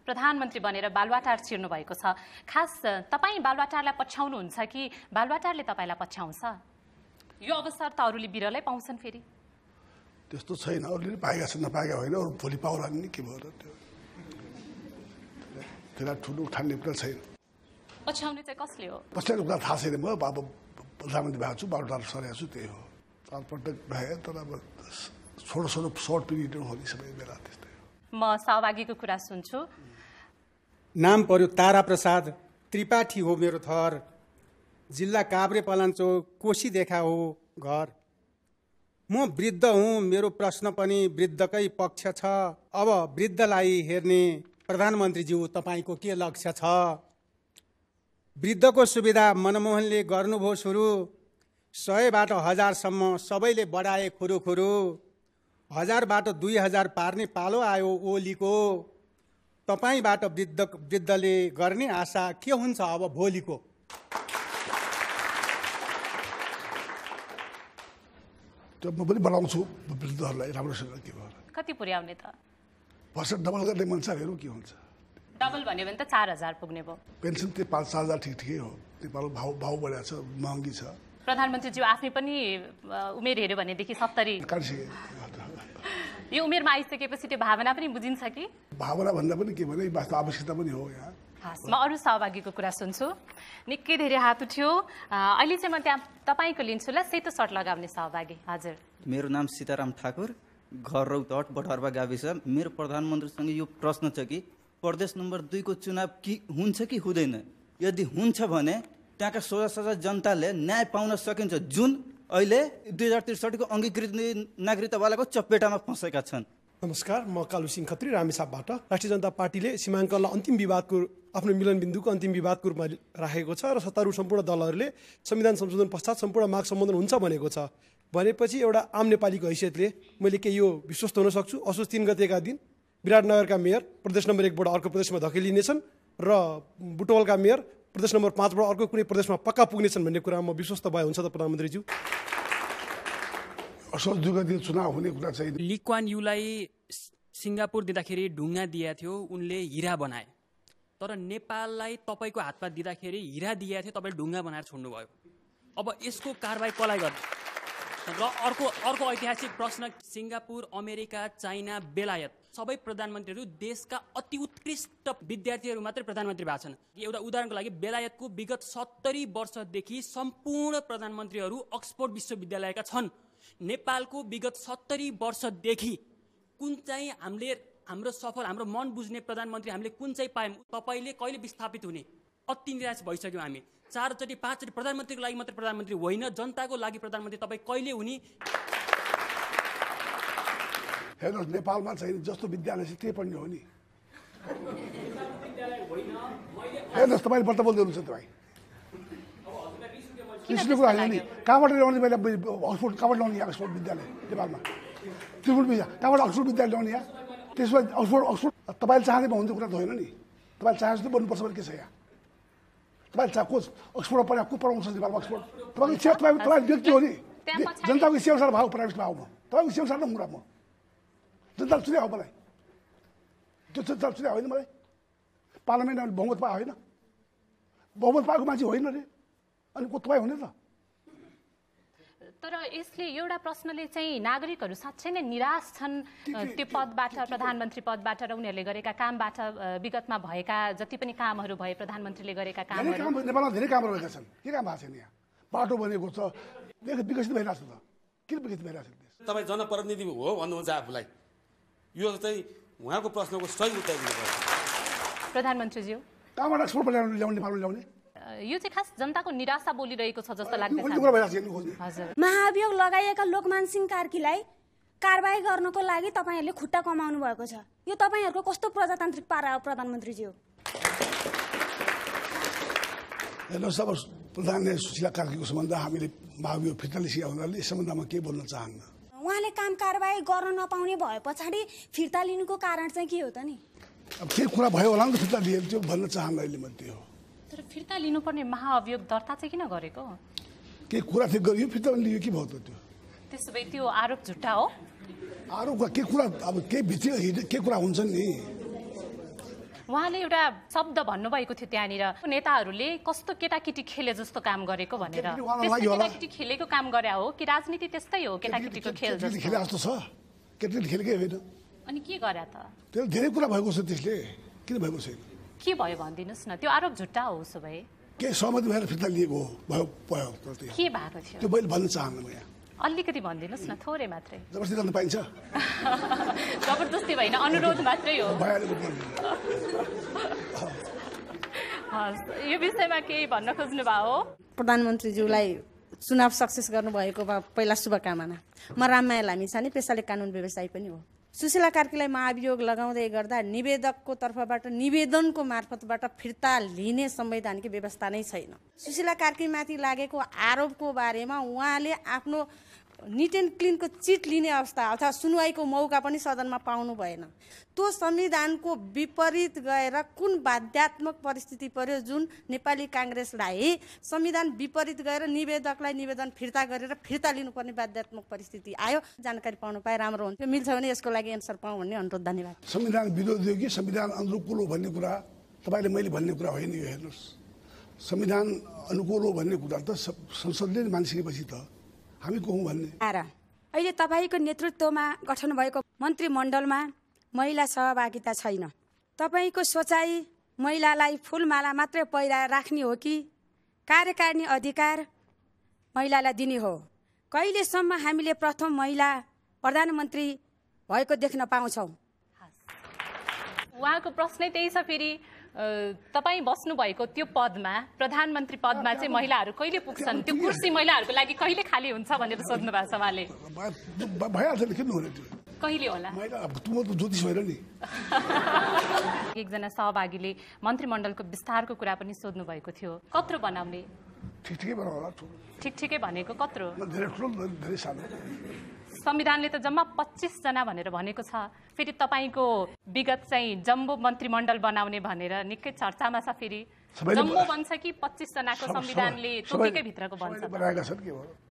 प्रधानमन्त्री बनेर बालुवाटार छिर्नु भएको छ। खास तपाईँ बालुवाटारलाई पछ्याउनुहुन्छ कि बालुवाटारले तपाईँलाई पछ्याउँछ? यो अवसर त अरूले बिरलै पाउँछन् फेरि। त्यस्तो छैन, अरूले पाएका छन्, नपाएका होइन। अरू भोलि पाउला नि, के भयो र त्यो? त्यसलाई ठुलो उठान्ने कुरा छैन। पछ्याउने चाहिँ कसले हो? पछ्याउने कुरा थाहा छैन। म अब प्रधानमन्त्री भएको छु, बालुवाटार सरेको छु, त्यही हो। चारपटक भए, तर अब छोटो सर्ट पिरियड हो नि सबै बेला, त्यस्तै हो। म सहभागीको कुरा सुन्छु। नाम पर्यो तारा प्रसाद त्रिपाठी हो मेरो थर, जिल्ला काभ्रे पलाञ्चोक कोशी देखा हो घर। म वृद्ध हुँ, मेरो प्रश्न पनि वृद्धकै पक्ष छ। अब वृद्धलाई हेर्ने प्रधानमन्त्रीज्यू तपाईँको के लक्ष्य छ? वृद्धको सुविधा मनमोहनले गर्नुभयो सुरु, 100बाट 1000सम्म सबैले बढाए खुरुखुरु। 1000बाट 2000 पार्ने पालो आयो ओलीको। तपाईँबाट वृद्धले गर्ने आशा के हुन्छ अब भोलिको? त्यो म पनि बढाउँछु वृद्धहरूलाई राम्रोसँग। के भयो? कति पुर्याउने त? पर्सेन्ट डबल गर्ने मन छ, हेरौँ के हुन्छ। डबल भन्यो भने त 4000 पुग्ने भयो। पेन्सन त्यो 5-4000 ठिकै हो। नेपालको भाउ बढेको छ, महँगी छ। प्रधानमन्त्रीज्यू आफ्नै पनि उमेर हेऱ्यो भनेदेखि 70। यो उमेरमा आइसकेपछि त्यो भावना पनि बुझिन्छ कि? भावना भन्दा पनि के भने वास्तव आवश्यकता पनि हो यहाँ। म अरू सहभागीको कुरा सुन्छु। निकै धेरै हात उठ्यो। अहिले चाहिँ म त्यहाँ तपाईँको लिन्छु ल, सेतो सर्ट लगाउने सहभागी। हजुर, मेरो नाम सीताराम ठाकुर, घर रौतहट बटहर्बा गाविस। मेरो प्रधानमन्त्रीसँग यो प्रश्न छ कि प्रदेश नम्बर 2 को चुनाव हुन्छ कि हुँदैन? यदि हुन्छ भने त्यहाँका सोझा जनताले न्याय पाउन सकिन्छ, जुन अहिले 2063 को अङ्गीकृत नागरिकतावालाको चपेटामा फँसेका छन्। नमस्कार, म कालु सिंह खत्री रामेछापबाट। राष्ट्रिय जनता पार्टीले सीमाङ्कनलाई अन्तिम विवादको, आफ्नो मिलनबिन्दुको अन्तिम विवादको रूपमा राखेको छ र सत्तारूढ सम्पूर्ण दलहरूले संविधान संशोधन पश्चात सम्पूर्ण माग सम्बोधन हुन्छ भनेको छ। भनेपछि एउटा आम नेपालीको हैसियतले मैले के यो विश्वस्त हुन सक्छु? असोज 3 गतेका दिन विराटनगरका मेयर प्रदेश नम्बर 1बाट अर्को प्रदेशमा धकेलिनेछन् र बुटवलका मेयर प्रदेश नम्बर 5बाट अर्को कुनै प्रदेशमा पक्का पुग्नेछन् भन्ने कुरा म विश्वस्त भए हुन्छ त प्रधानमन्त्रीज्यू? असोज 2 गते चुनाव हुने कुरा चाहिँ ली क्वान यूलाई सिङ्गापुर दिँदाखेरि ढुङ्गा दिएको थियो, उनले हिरा बनाए। तर नेपाललाई तपाईँको हातमा दिँदाखेरि हिरा दिएको थियो, तपाईँले ढुङ्गा बनाएर छोड्नुभयो। अब यसको कारबाही कसलाई गर्नु? र अर्को ऐतिहासिक प्रश्न, सिङ्गापुर, अमेरिका, चाइना, बेलायत सबै प्रधानमन्त्रीहरू देशका अति उत्कृष्ट विद्यार्थीहरू मात्रै प्रधानमन्त्री भएको छन्। एउटा उदाहरणको लागि बेलायतको विगत 70 वर्षदेखि सम्पूर्ण प्रधानमन्त्रीहरू अक्सफोर्ड विश्वविद्यालयका छन्। नेपालको विगत 70 वर्षदेखि कुन चाहिँ हाम्रो मन बुझ्ने प्रधानमन्त्री हामीले कुन चाहिँ पायौँ? तपाईँले कहिले विस्थापित हुने? अति निराश भइसक्यौँ हामी। 4चोटि 5चोटि प्रधानमन्त्रीको लागि मात्रै प्रधानमन्त्री होइन, जनताको लागि प्रधानमन्त्री तपाईँ कहिले हुने? हेर्नुहोस्, नेपालमा चाहिँ जस्तो विद्यालय छ त्यही पढ्ने हो नि। हेर्नुहोस्, तपाईँले बल्ल बोल्दै हुनुहुन्छ। तपाईँ रिसको कुरा होइन नि। कहाँबाट ल्याउने? मैले अक्सफोर्ड कहाँबाट ल्याउने? अक्सफोर्ड विद्यालय नेपालमा त्रिपुर कहाँबाट अक्सफोर्ड विद्यालय ल्याउने? यहाँ त्यसमा अक्सफोर्ड तपाईँले चाहँदैमा हुन्छ कुरा त होइन नि। तपाईँले चाहे जस्तो बोल्नुपर्छ भने के छ? यहाँ तपाईँले को अक्सफोर्डमा पढाएको को पढाउँछ नेपालमा? अक्सफोर्ड तपाईँको इच्छा, तपाईँ व्यक्ति हो नि। जनताको इच्छा अनुसार भाउ प्राइभेटमा आउनु, तपाईँको इच्छा अनुसार कुरा म जनताले चुनाव हो। मलाई त्यो जनताले चुनाव होइन। मलाई पार्लियामेन्टमा बहुमत पाएको होइन, बहुमत पाएको मान्छे होइन रे। अनि को तपाईँ हुने त? तर यसले एउटा प्रश्नले चाहिँ नागरिकहरू साँच्चै नै निराश छन् त्यो पदबाट, प्रधानमन्त्री पदबाट र उनीहरूले गरेका कामबाट। विगतमा भएका जति पनि कामहरू भए, प्रधानमन्त्रीले गरेका कामहरू, नेपालमा धेरै कामहरू भएका छन्। के काम भएको छैन? यहाँ बाटो बनेको छ, विकसित भइरहेको छ। त किन विकसित भइरहेको छ? तपाईँ जनप्रतिनिधि हो भन्नुहुन्छ आफूलाई, यो चाहिँ उहाँको प्रश्नको सही उत्तर दिनुपर्छ। प्रधानमन्त्रीज्यू, कहाँबाट एक्सपोर्ट ल्याउने नेपालमा ल्याउने? यो चाहिँ खास जनताको निराशा बोलिरहेको छ जस्तो लाग्दैछ। हजुर, महाभियोग लगाइएका लोकमान सिंह कार्कीलाई कारबाही गर्नको लागि तपाईहरुले खुट्टा कमाउनु भएको छ। यो तपाईहरुको कस्तो प्रजातान्त्रिक पारा हो प्रधानमन्त्रीज्यू? हेलो सब प्रधान सुशीला कार्कीको सम्बन्ध हामीले महाभियोग फिर्ता लिएका हुनाले यस सम्बन्धमा के बोल्न चाहन्न। उहाँले काम कारबाही गर्न नपाउने भए पछाडी फिर्ता लिनुको कारण चाहिँ के हो त नि? अब के कुरा भयो होला नि त फिर्ता लिएर त्यो भन्न चाहन्न अहिले म त्यो। तर फिर्ता लिनुपर्ने महाअभियोग दर्ता चाहिँ किन गरेको? के कुरा थियो गरियो फिर्ता लियो के भयो त त्यो? त्यसो भए त्यो आरोप झुट्टा हो? आरोप के कुरा अब के भित्र के कुरा हुन्छ नि? उहाँले एउटा शब्द भन्नुभएको थियो त्यहाँनिर नेताहरूले कस्तो केटाकेटी खेले जस्तो काम गरेको भनेर। केटाकेटी खेलेको काम गरे हो कि राजनीति त्यस्तै हो केटाकेटीको खेल जस्तो? खेले जस्तो छ, केटाकेटी खेलेकै होइन। अनि के गरे त? त्यसले धेरै कुरा भएको छ, त्यसले किन भएको छैन? के भयो भनिदिनुहोस् न, त्यो आरोप झुट्टा हो उसो भए? के सहमति भएर फिर्ता लिएको भयो? के भएको थियो त्यो मैले भन्न चाहन्न म यहाँ। अलिकति भनिदिनुहोस् न, थोरै मात्रै। जबरजस्ती गर्न पाइन्छ? जबरजस्ती होइन, अनुरोध मात्रै हो। यो विषयमा केही भन्न खोज्नु भयो हो? प्रधानमन्त्रीज्यूलाई चुनाव सक्सेस गर्नुभएको पहिला शुभकामना। म राममाया लामिछाने, पेसाले कानुन व्यवसायी पनि हो। सुशीला कार्कीलाई महाभियोग लगाउँदै गर्दा निवेदकको तर्फबाट निवेदनको मार्फतबाट फिर्ता लिने संवैधानिक व्यवस्था नै छैन। सुशीला कार्कीमाथि लागेको आरोपको बारेमा उहाँले आफ्नो निट एन्ड क्लिनको चिट लिने अवस्था अथवा सुनवाईको मौका पनि सदनमा पाउनु भएन। त्यो संविधानको विपरीत गएर कुन बाध्यात्मक परिस्थिति पर्यो जुन नेपाली काङ्ग्रेसलाई संविधान विपरीत गएर निवेदकलाई निवेदन फिर्ता गरेर फिर्ता लिनुपर्ने बाध्यात्मक परिस्थिति आयो? जानकारी पाउनु पाए राम्रो हुन्थ्यो। मिल्छ भने यसको लागि एन्सर पाऊँ भन्ने अनुरोध। धन्यवाद। संविधान विरोधी हो कि संविधान अनुकूल हो भन्ने कुरा तपाईँले मैले भन्ने कुरा होइन। यो हेर्नुहोस्, संविधान अनुकूल हो भन्ने कुरा त संसदले मानिसकेपछि त हामी को हौँ भन्ने। अहिले तपाईँको नेतृत्वमा गठन भएको मन्त्रीमण्डलमा महिला सहभागिता छैन। तपाईँको सोचाइ महिलालाई फुलमाला मात्रै पहिराएर राख्ने हो कि कार्यकारिणी अधिकार महिलालाई दिने हो? कहिलेसम्म हामीले प्रथम महिला प्रधानमन्त्री भएको देख्न पाउँछौँ? उहाँको प्रश्नै त्यही छ। फेरि तपाईँ बस्नु भएको त्यो पदमा, प्रधानमन्त्री पदमा चाहिँ महिलाहरू कहिले पुग्छन्? त्यो कुर्सी महिलाहरूको लागि कहिले खाली हुन्छ भनेर सोध्नु भएको छ उहाँले। भइहाल्छ नि, किन हुने त्यो? कहिले होला? ज्योतिष होइन नि। एकजना सहभागीले मन्त्रीमण्डलको विस्तारको कुरा पनि सोध्नु भएको थियो। कत्रो बनाउने? ठिकै बनाउला। ठिकै भनेको कत्रो? धेरै ठुलो, धेरै सानो। संविधानले त जम्मा 25 जना भनेर भनेको छ। फेरि तपाईँको विगत चाहिँ जम्बो मन्त्रीमण्डल बनाउने भनेर निकै चर्चामा छ। फेरि जम्बो बन्छ कि 25 जनाको संविधानले तोकेकै भित्रको बन्छ?